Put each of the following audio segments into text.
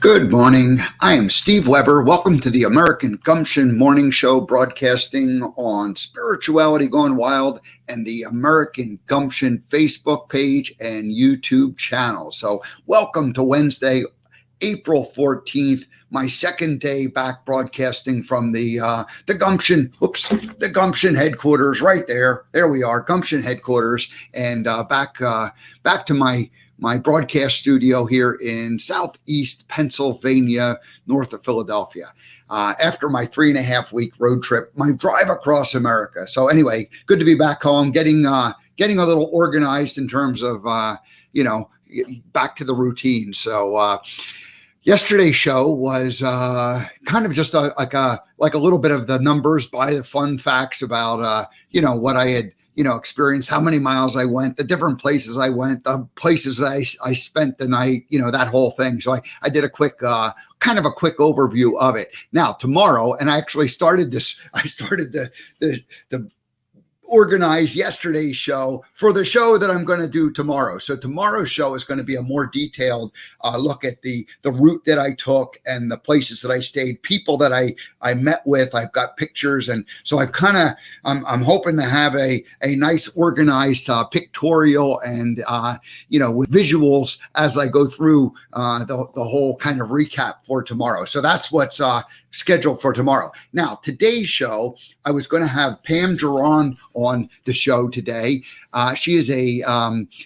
Good morning. I am Steve Weber. Welcome to the American Gumption Morning Show, broadcasting on Spirituality Gone Wild and the American Gumption Facebook page and YouTube channel. So welcome to Wednesday, April 14th, my second day back broadcasting from the Gumption headquarters right there. There we are, Gumption headquarters, and back to my broadcast studio here in Southeast Pennsylvania, north of Philadelphia, after my 3.5-week road trip, my drive across America. So anyway, good to be back home, getting a little organized in terms of, back to the routine. So yesterday's show was kind of just like a little bit of the numbers by the fun facts about, what I had experienced, how many miles I went, the different places I went, the places that I spent the night, that whole thing. So I did a quick, kind of a quick overview of it. Now tomorrow, and I actually started the organize yesterday's show for the show that I'm going to do tomorrow. So tomorrow's show is going to be a more detailed look at the route that I took and the places that I stayed, people that I met with. I've got pictures, and so I'm hoping to have a nice organized pictorial and with visuals as I go through the whole kind of recap for tomorrow. So that's what's scheduled for tomorrow. Now, today's show, I was going to have Pam Geron on the show today. She is a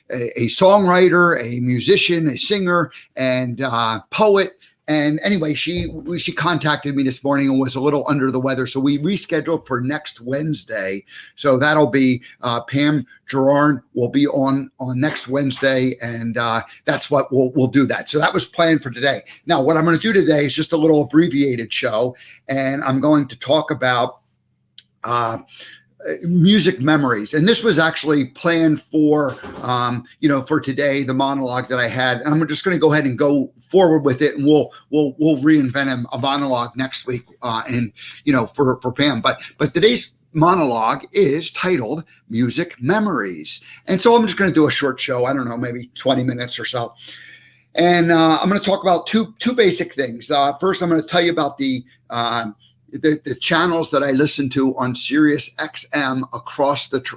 songwriter, a musician, a singer, and poet. And anyway, she contacted me this morning and was a little under the weather. So we rescheduled for next Wednesday. So that'll be Pam Gerard will be on next Wednesday. And that's what we'll do that. So that was planned for today. Now, what I'm going to do today is just a little abbreviated show. And I'm going to talk about music memories. And this was actually planned for, for today, the monologue that I had. And I'm just going to go ahead and go forward with it. And we'll reinvent a monologue next week, for Pam. But today's monologue is titled Music Memories. And so I'm just going to do a short show. I don't know, maybe 20 minutes or so. And I'm going to talk about two basic things. First, I'm going to tell you about the channels that I listen to on SiriusXM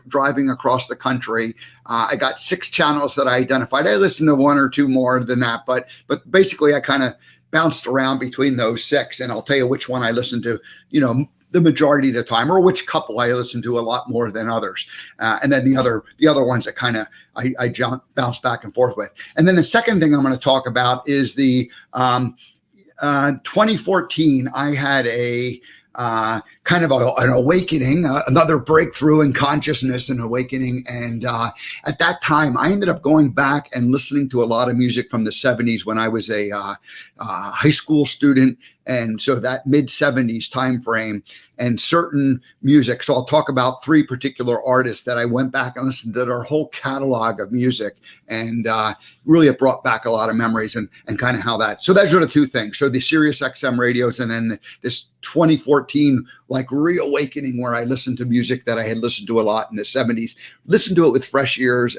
driving across the country. I got 6 channels that I identified. I listened to 1 or 2 more than that, but basically I kind of bounced around between those 6, and I'll tell you which one I listen to, the majority of the time, or which couple I listen to a lot more than others. And then the other ones that kind of I bounce back and forth with. And then the second thing I'm going to talk about is the 2014, I had a kind of an awakening, another breakthrough in consciousness and awakening. And at that time, I ended up going back and listening to a lot of music from the 70s when I was a high school student. And so that mid-70s time frame and certain music. So I'll talk about 3 particular artists that I went back and listened to their whole catalog of music. And really it brought back a lot of memories and kind of how that. So those are the 2 things. So the SiriusXM radios, and then this 2014 like reawakening where I listened to music that I had listened to a lot in the 70s, listened to it with fresh ears,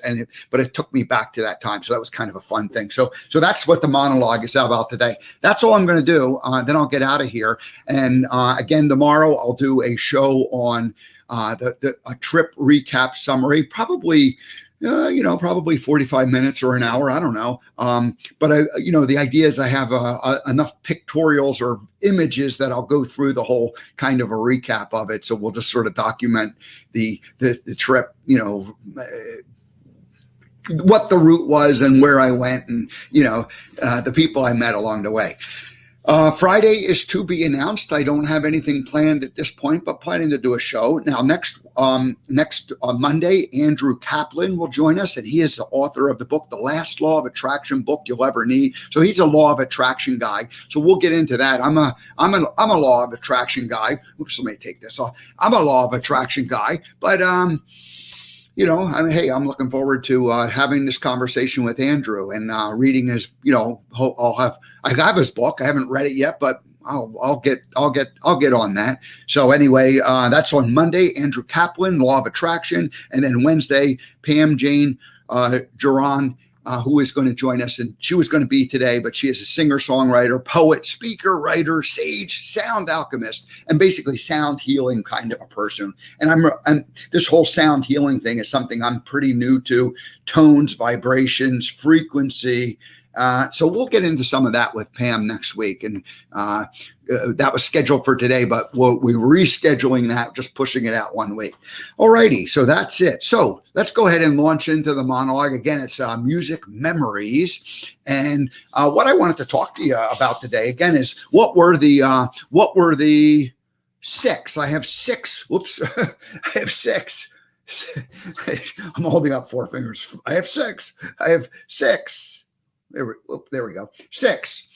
but it took me back to that time. So that was kind of a fun thing. So that's what the monologue is about today. That's all I'm going to do. Then I'll get out of here. And again, tomorrow I'll do a show on a trip recap summary, probably 45 minutes or an hour. I don't know. But the idea is I have enough pictorials or images that I'll go through the whole kind of a recap of it. So we'll just sort of document the trip, what the route was and where I went and, the people I met along the way. Friday is to be announced. I don't have anything planned at this point, but planning to do a show. Now, next Monday, Andrew Kaplan will join us, and he is the author of the book, The Last Law of Attraction Book You'll Ever Need. So he's a law of attraction guy. So we'll get into that. I'm a law of attraction guy. Oops, let me take this off. I'm a law of attraction guy, but hey, I'm looking forward to having this conversation with Andrew and reading his. I have his book. I haven't read it yet, but I'll get on that. So anyway, that's on Monday. Andrew Kaplan, Law of Attraction, and then Wednesday, Pam Jane Geron who is going to join us, and she was going to be today, but she is a singer, songwriter, poet, speaker, writer, sage, sound alchemist, and basically sound healing kind of a person. And this whole sound healing thing is something I'm pretty new to: tones, vibrations, frequency. So we'll get into some of that with Pam next week. And that was scheduled for today, but we're rescheduling that, just pushing it out 1 week. All righty. So that's it. So let's go ahead and launch into the monologue. Again, it's music memories. And what I wanted to talk to you about today, again, is what were the six? I have six. Whoops. I have six. I'm holding up 4 fingers. I have six. There we go. 6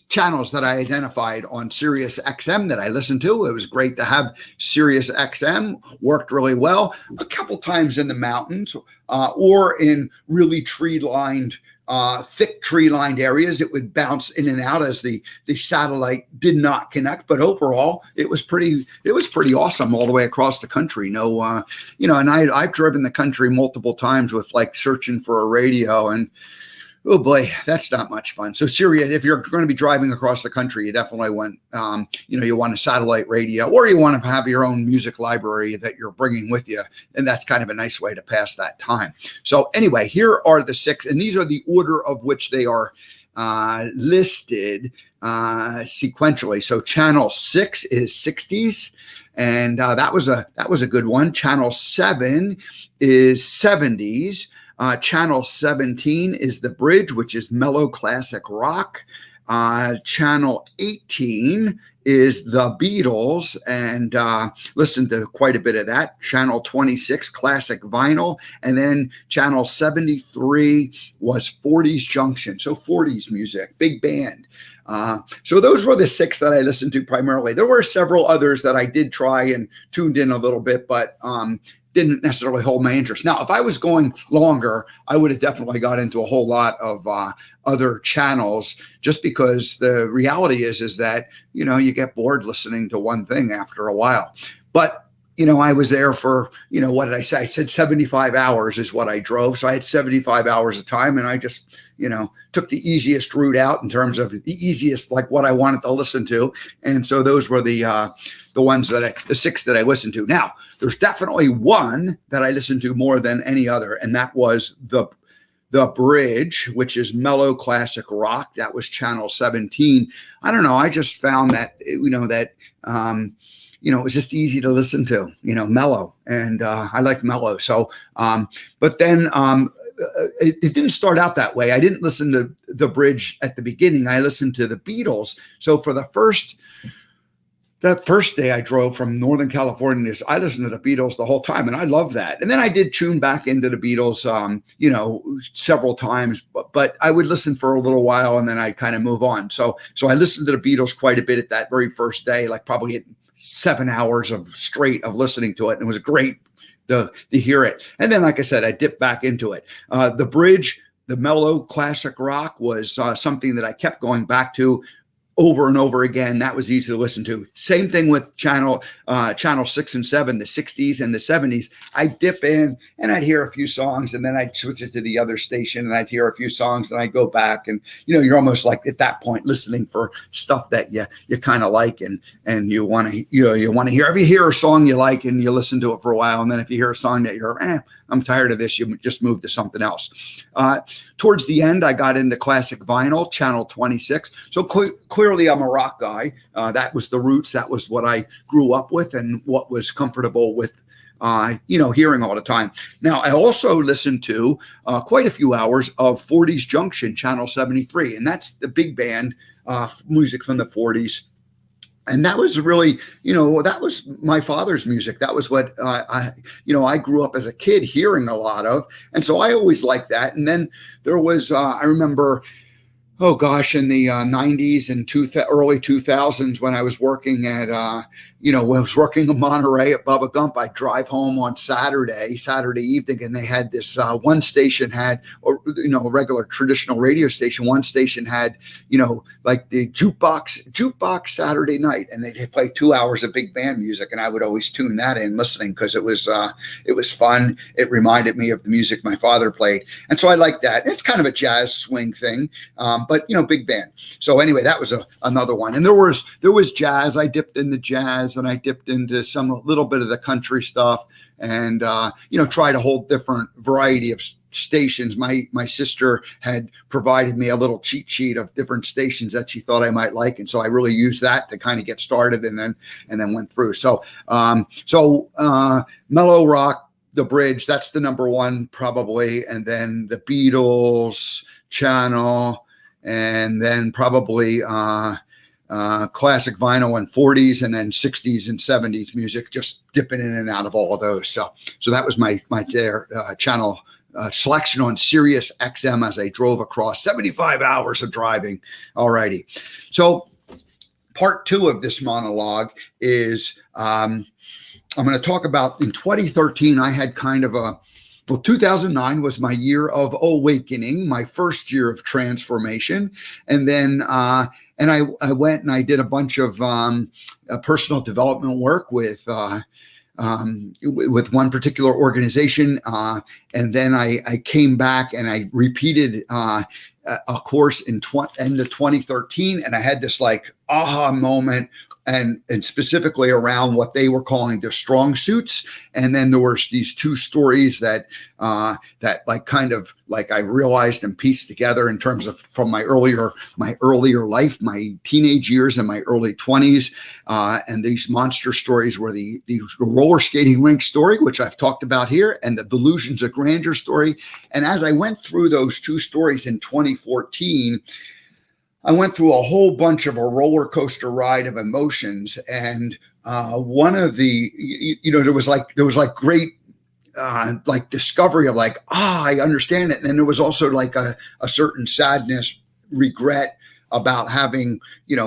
channels that I identified on SiriusXM that I listened to. It was great to have SiriusXM. Worked really well. A couple times in the mountains or in really thick tree-lined areas, it would bounce in and out as the satellite did not connect. But overall, it was pretty awesome all the way across the country. And I've driven the country multiple times with like searching for a radio, and oh boy, that's not much fun. So Sirius, if you're going to be driving across the country, you definitely want, you want a satellite radio, or you want to have your own music library that you're bringing with you. And that's kind of a nice way to pass that time. So anyway, here are the 6, and these are the order of which they are listed sequentially. So channel 6 is 60s. And that was a good one. Channel 7 is 70s. Channel 17 is The Bridge, which is mellow classic rock. Channel 18 is The Beatles, and listened to quite a bit of that. Channel 26, classic vinyl. And then channel 73 was 40s Junction, so 40s music, big band. So those were the 6 that I listened to primarily. There were several others that I did try and tuned in a little bit, but didn't necessarily hold my interest. Now, if I was going longer, I would have definitely got into a whole lot of other channels, just because the reality is that, you get bored listening to one thing after a while. But, I was there for, what did I say? I said 75 hours is what I drove. So I had 75 hours of time, and I just, took the easiest route out in terms of the easiest, like what I wanted to listen to. And so those were the ones the 6 that I listened to. Now, there's definitely one that I listened to more than any other, and that was the Bridge, which is mellow classic rock. That was channel 17. I don't know. I just found that it was just easy to listen to. Mellow, and I like mellow. So, but then it didn't start out that way. I didn't listen to the Bridge at the beginning. I listened to the Beatles. So for that first day I drove from Northern California, I listened to the Beatles the whole time, and I love that. And then I did tune back into the Beatles, several times, but I would listen for a little while and then I'd kind of move on. So I listened to the Beatles quite a bit at that very first day, like probably 7 hours of straight of listening to it. And it was great to hear it. And then, like I said, I dipped back into it. The Bridge, the mellow classic rock, was something that I kept going back to over and over again. That was easy to listen to. Same thing with channel 6 and 7, the 60s and the 70s. I'd dip in and I'd hear a few songs, and then I'd switch it to the other station and I'd hear a few songs, and I'd go back, and you're almost like at that point listening for stuff that you kind of like and you want to hear. If you hear a song you like and you listen to it for a while, and then if you hear a song that you're I'm tired of this, you just move to something else. Towards the end, I got into classic vinyl, channel 26. So clearly I'm a rock guy. That was the roots. That was what I grew up with and what was comfortable with, hearing all the time. Now, I also listened to quite a few hours of 40s Junction, channel 73. And that's the big band music from the 40s. And that was really, that was my father's music. That was what I grew up as a kid hearing a lot of. And so I always liked that. And then there was, I remember oh gosh, in the 90s and early 2000s, when I was working at, when I was working in Monterey at Bubba Gump, I'd drive home on Saturday evening, and they had this one station had, or a regular traditional radio station. One station had, like the jukebox Saturday night, and they'd play 2 hours of big band music, and I would always tune that in, listening, because it was fun. It reminded me of the music my father played, and so I liked that. It's kind of a jazz swing thing. But big band. So anyway, that was another one. And there was jazz. I dipped into jazz, and I dipped into a little bit of the country stuff, and tried a whole different variety of stations. My sister had provided me a little cheat sheet of different stations that she thought I might like, and so I really used that to kind of get started, and then went through. So mellow rock, The Bridge, that's the number one probably, and then the Beatles, Channel, and then probably classic vinyl and 40s, and then 60s and 70s music, just dipping in and out of all of those. So that was my channel selection on SiriusXM as I drove across 75 hours of driving. Alrighty. So part two of this monologue is I'm going to talk about, in 2013, I had kind of 2009 was my year of awakening, my first year of transformation. And then, I went and I did a bunch of personal development work with one particular organization. And then I came back and I repeated a course in end of 2013. And I had this like aha moment, and specifically around what they were calling their strong suits. And then there were these two stories that like kind of like I realized and pieced together in terms of from my earlier life, my teenage years and my early 20s. And these monster stories were the roller skating rink story, which I've talked about here, and the delusions of grandeur story. And as I went through those two stories in 2014, I went through a whole bunch of a roller coaster ride of emotions. And one of the, there was like great, like discovery of like, I understand it. And then there was also like a certain sadness, regret about having,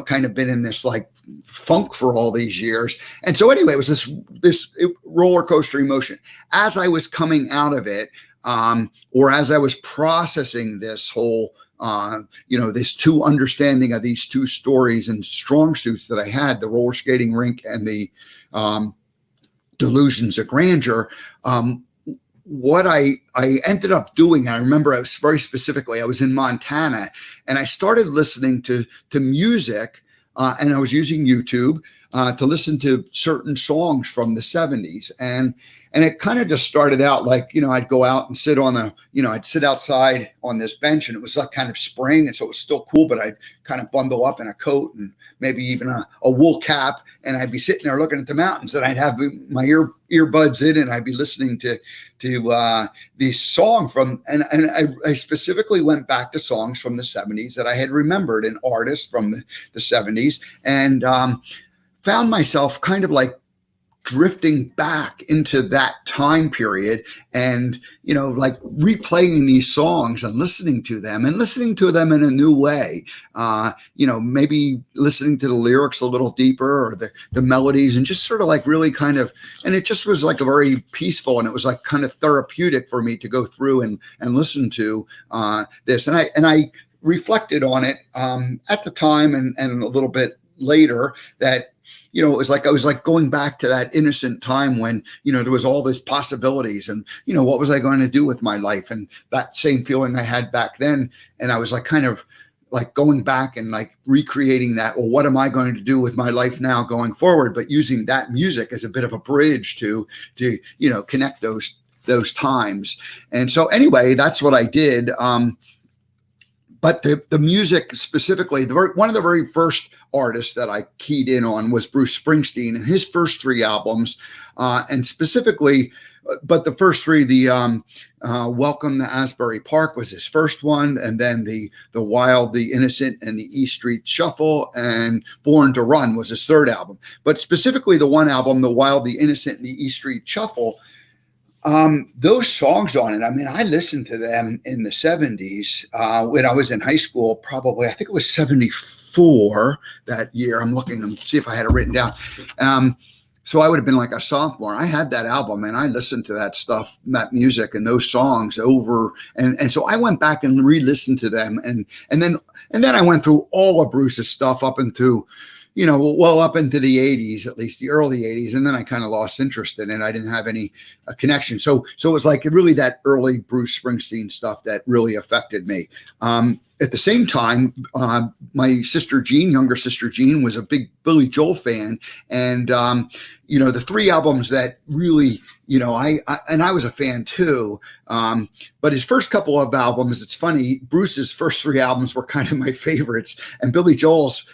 kind of been in this like funk for all these years. And so anyway, it was this roller coaster emotion. As I was coming out of it, or as I was processing this whole, this two understanding of these two stories and strong suits that I had, the roller skating rink and the delusions of grandeur. What I ended up doing, I remember I was in Montana, and I started listening to music, and I was using YouTube to listen to certain songs from the 70s. And it kind of just started out like, I'd go out and sit I'd sit outside on this bench, and it was like kind of spring. And so it was still cool, but I'd kind of bundle up in a coat and maybe even a wool cap. And I'd be sitting there looking at the mountains, and I'd have my earbuds in, and I'd be listening to these songs and I specifically went back to songs from the 70s that I had remembered, and artists from the 70s, and found myself kind of like drifting back into that time period, and like replaying these songs and listening to them in a new way, maybe listening to the lyrics a little deeper, or the melodies, and just sort of like really kind of, and it just was like a very peaceful, and it was like kind of therapeutic for me to go through and listen to this, and I reflected on it at the time and a little bit later, that it was like I was like going back to that innocent time when, there was all these possibilities, and, what was I going to do with my life? And that same feeling I had back then. And I was like kind of like going back and like recreating that. Well, what am I going to do with my life now going forward? But using that music as a bit of a bridge to connect those times. And so anyway, that's what I did. But the music specifically, one of the very first artists that I keyed in on was Bruce Springsteen, and his first three albums, and specifically, but the first three, the Welcome to Asbury Park was his first one, and then the Wild, the Innocent, and the E Street Shuffle, and Born to Run was his third album. But specifically, the one album, the Wild, the Innocent, and the E Street Shuffle, Those songs on it, I mean, I listened to them in the 70s when I was in high school, probably, I think it was 74 that year. I'm looking to see if I had it written down. So I would have been like a sophomore. I had that album and I listened to that stuff, that music and those songs over. And so I went back and re-listened to them. And then I went through all of Bruce's stuff up into, up into the 80s, at least the early 80s. And then I kind of lost interest in it. I didn't have any connection. So it was like really that early Bruce Springsteen stuff that really affected me. At the same time, my sister Jean, younger sister Jean, was a big Billy Joel fan. And, the three albums that really, I was a fan too. But his first couple of albums, it's funny, Bruce's first three albums were kind of my favorites. And Billy Joel's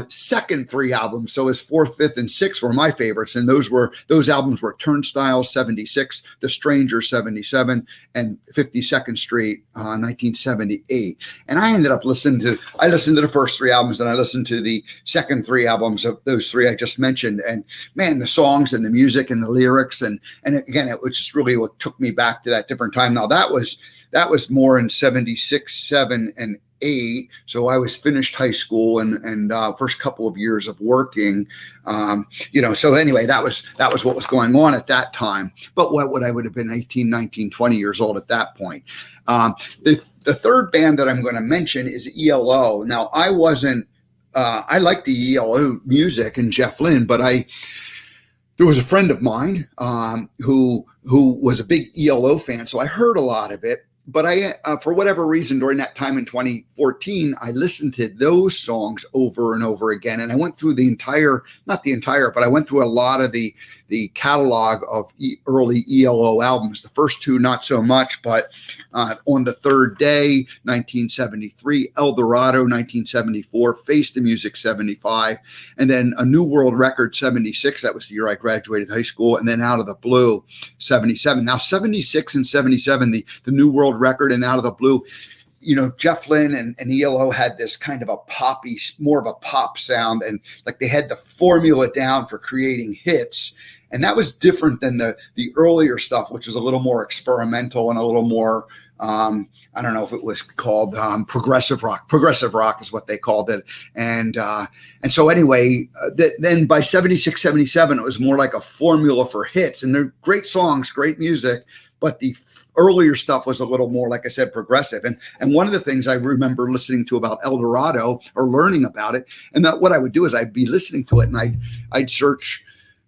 second three albums, so his fourth, fifth, and sixth were my favorites, and those albums were Turnstile 76, The Stranger 77, and 52nd Street 1978. And I ended up listening to the first three albums, and I listened to the second three albums of those three I just mentioned. And man, the songs and the music and the lyrics, and again, it was just really what took me back to that different time. Now that was more in 76, 7, and 8. So I was finished high school and first couple of years of working, so anyway, that was what was going on at that time. But I would have been 18, 19, 20 years old at that point. The third band that I'm going to mention is ELO. Now I liked the ELO music and Jeff Lynne, but there was a friend of mine who was a big ELO fan. So I heard a lot of it. But I, for whatever reason, during that time in 2014, I listened to those songs over and over again. And I went through but I went through a lot of the catalog of early ELO albums. The first two, not so much, but On the Third Day, 1973, El Dorado, 1974, Face the Music, 75, and then A New World Record, 76. That was the year I graduated high school. And then Out of the Blue, 77. Now, 76 and 77, the New World Record and Out of the Blue, Jeff Lynne and ELO had this kind of a poppy, more of a pop sound, and like they had the formula down for creating hits. And that was different than the earlier stuff, which was a little more experimental and a little more, I don't know if it was called progressive rock. Progressive rock is what they called it. And so anyway, then by 76, 77, it was more like a formula for hits. And they're great songs, great music, but the earlier stuff was a little more, like I said, progressive. And one of the things I remember listening to about El Dorado, or learning about it, and that what I would do is I'd be listening to it and I'd search,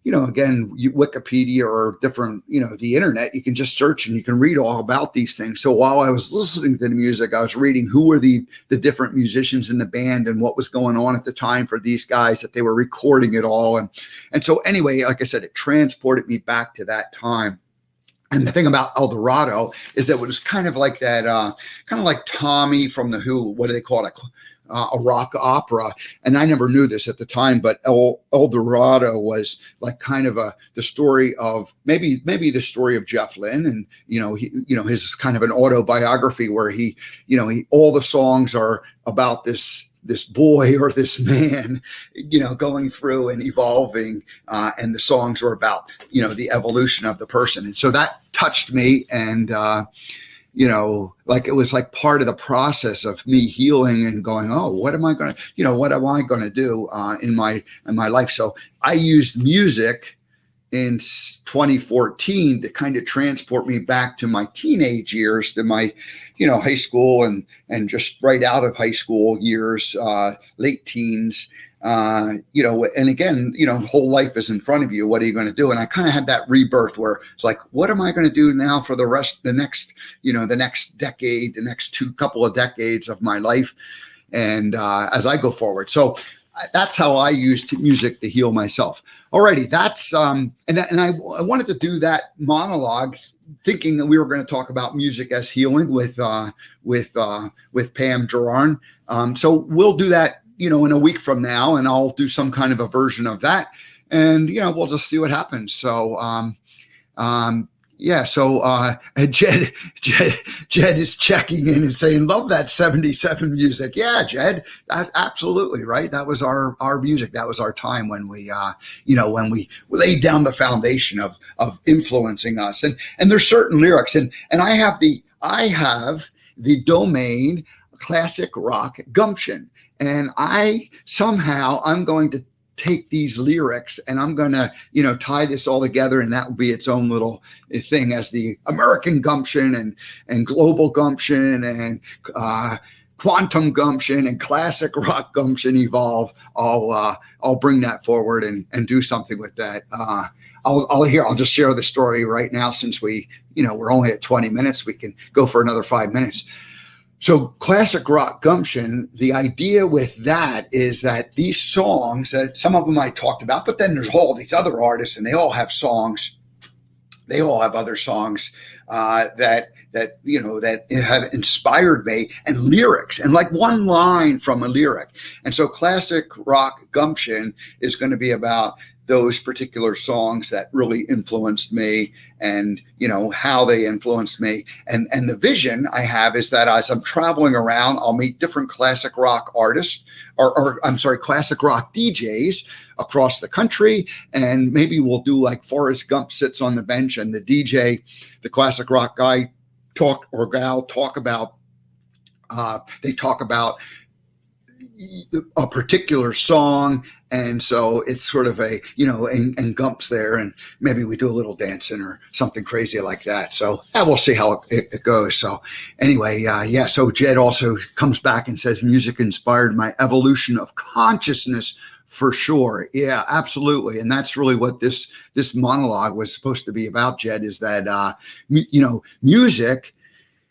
again, Wikipedia or different, the internet. You can just search and you can read all about these things. So while I was listening to the music, I was reading who were the different musicians in the band and what was going on at the time for these guys, that they were recording it all. And so anyway, like I said, it transported me back to that time. And the thing about El Dorado is that it was kind of like that, kind of like Tommy from The Who. What do they call it? A rock opera. And I never knew this at the time, but El Dorado was like kind of the story of maybe the story of Jeff Lynne, and his kind of an autobiography where he all the songs are about this boy or this man, going through and evolving, and the songs are about, the evolution of the person. And so that touched me, and, like it was like part of the process of me healing and going, oh, what am I going to do in my life? So I used music in 2014 to kind of transport me back to my teenage years, to my, high school and just right out of high school years, late teens, and again, whole life is in front of you. What are you going to do? And I kind of had that rebirth where it's like, what am I going to do now for the next decade, the next couple of decades of my life? And as I go forward. So that's how I used music to heal myself. Alrighty, that's and I wanted to do that monologue, thinking that we were going to talk about music as healing with Pam Gerard. So we'll do that, in a week from now, and I'll do some kind of a version of that, and we'll just see what happens. So Yeah, so Jed is checking in and saying, "Love that '77 music." Yeah, Jed, absolutely right. That was our music. That was our time when we, when we laid down the foundation of influencing us. And there's certain lyrics, and I have the domain Classic Rock Gumption, and I'm going to take these lyrics and I'm going to, tie this all together, and that will be its own little thing as the American Gumption and global Gumption and quantum Gumption and classic rock Gumption evolve. I'll bring that forward and do something with that. I'll just share the story right now, since we're only at 20 minutes. We can go for another 5 minutes. So classic rock Gumption, the idea with that is that these songs, that some of them I talked about, but then there's all these other artists, and they all have songs. They all have other songs that have inspired me, and lyrics, and like one line from a lyric. And so classic rock Gumption is going to be about those particular songs that really influenced me, and how they influenced me. And the vision I have is that as I'm traveling around, I'll meet different classic rock artists, or classic rock DJs across the country. And maybe we'll do like Forrest Gump sits on the bench, and the DJ, the classic rock guy talk about a particular song. And so it's sort of and Gump's there, and maybe we do a little dancing or something crazy like that. So we'll see how it goes. So anyway, so Jed also comes back and says, music inspired my evolution of consciousness for sure. Yeah, absolutely. And that's really what this monologue was supposed to be about, Jed, is that, music,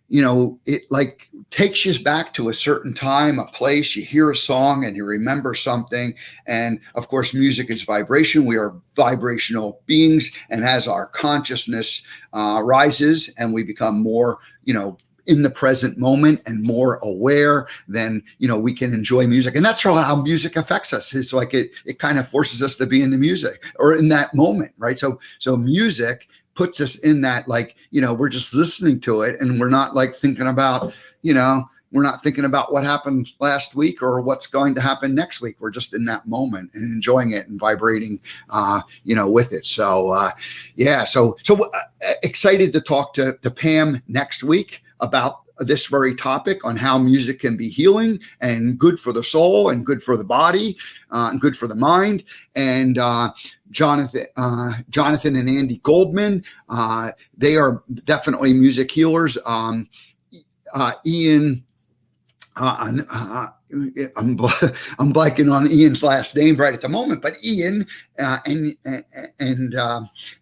it like takes you back to a certain time, a place. You hear a song and you remember something. And of course, music is vibration. We are vibrational beings. And as our consciousness rises and we become more, in the present moment and more aware, then, we can enjoy music. And that's how music affects us. It's like it kind of forces us to be in the music or in that moment, right? So music puts us in that, we're just listening to it, and we're not thinking about, we're not thinking about what happened last week or what's going to happen next week. We're just in that moment and enjoying it and vibrating, with it. So, so excited to talk to Pam next week about this very topic on how music can be healing and good for the soul and good for the body and good for the mind. And Jonathan and Andy Goldman, they are definitely music healers. Ian, I'm blanking on Ian's last name right at the moment, but Ian,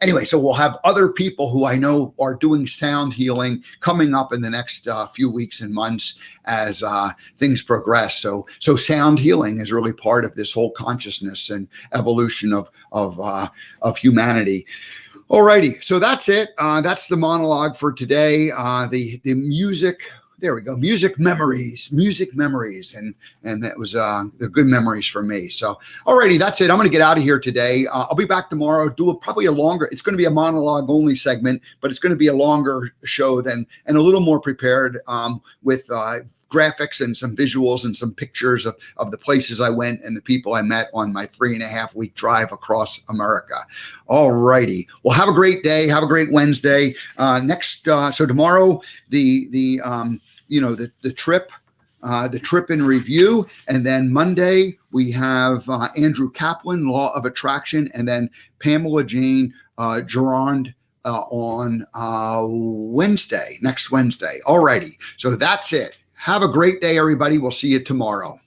anyway, so we'll have other people who I know are doing sound healing coming up in the next few weeks and months as things progress. So sound healing is really part of this whole consciousness and evolution of humanity. Alrighty, so that's it. That's the monologue for today. The music. There we go. Music memories. And that was the good memories for me. So, alrighty, that's it. I'm going to get out of here today. I'll be back tomorrow. Probably a longer, it's going to be a monologue only segment, but it's going to be a longer show and a little more prepared with graphics and some visuals and some pictures of the places I went and the people I met on my 3.5 week drive across America. All righty. Well, have a great day. Have a great Wednesday. So tomorrow, the trip in review. And then Monday, we have Andrew Kaplan, Law of Attraction, and then Pamela Jane Gerard on next Wednesday. All righty. So that's it. Have a great day, everybody. We'll see you tomorrow.